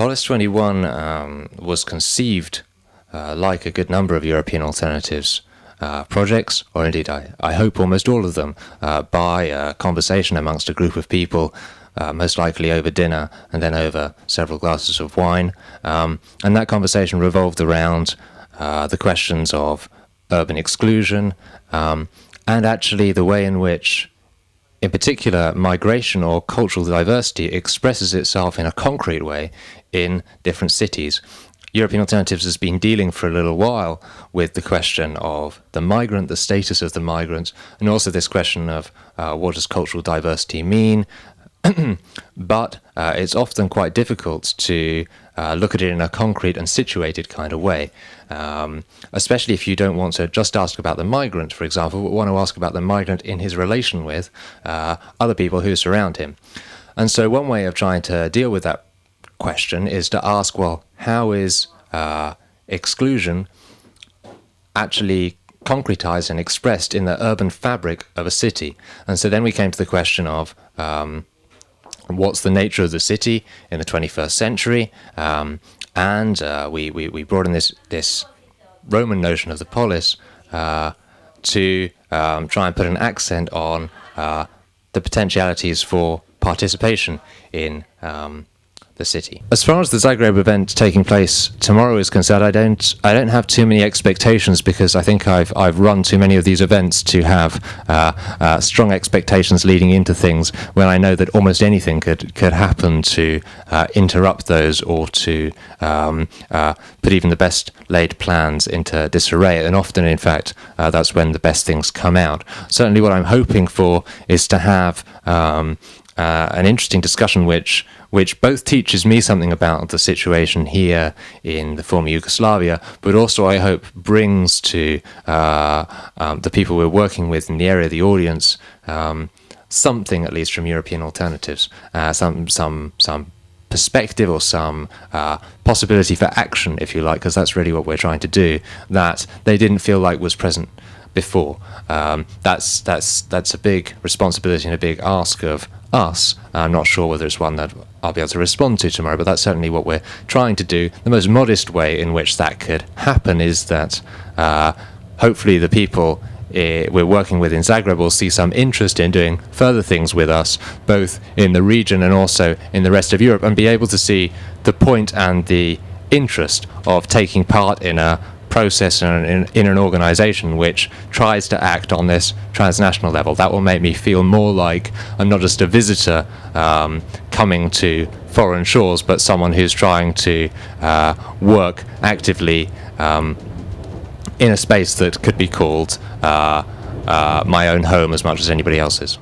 Polis 21 was conceived, like a good number of European alternatives projects, or indeed I hope almost all of them, by a conversation amongst a group of people, most likely over dinner and then over several glasses of wine. And that conversation revolved around the questions of urban exclusion, and actually the way in which, in particular, migration or cultural diversity expresses itself in a concrete way in different cities. European Alternatives has been dealing for a little while with the question of the migrant, the status of the migrant, and also this question of what does cultural diversity mean. But it's often quite difficult to look at it in a concrete and situated kind of way, especially if you don't want to just ask about the migrant, for example, but want to ask about the migrant in his relation with other people who surround him. And so one way of trying to deal with that question is to ask, well, how is exclusion actually concretized and expressed in the urban fabric of a city? And so then we came to the question of what's the nature of the city in the 21st century, and we brought in this Roman notion of the polis to try and put an accent on the potentialities for participation in the city. As far as the Zagreb event taking place tomorrow is concerned, I don't have too many expectations, because I think I've run too many of these events to have strong expectations leading into things when I know that almost anything could happen to interrupt those, or to put even the best laid plans into disarray. And often, in fact, that's when the best things come out. Certainly what I'm hoping for is to have an interesting discussion which both teaches me something about the situation here in the former Yugoslavia, but also I hope brings to the people we're working with in the area, the audience, something at least from European alternatives, some perspective or some possibility for action, if you like, because that's really what we're trying to do, that they didn't feel like was present before. That's a big responsibility and a big ask of us. I'm not sure whether it's one that I'll be able to respond to tomorrow, but that's certainly what we're trying to do. The most modest way in which that could happen is that hopefully the people we're working with in Zagreb will see some interest in doing further things with us, both in the region and also in the rest of Europe, and be able to see the point and the interest of taking part in a process and in an organization which tries to act on this transnational level. That will make me feel more like I'm not just a visitor coming to foreign shores, but someone who's trying to work actively in a space that could be called my own home as much as anybody else's.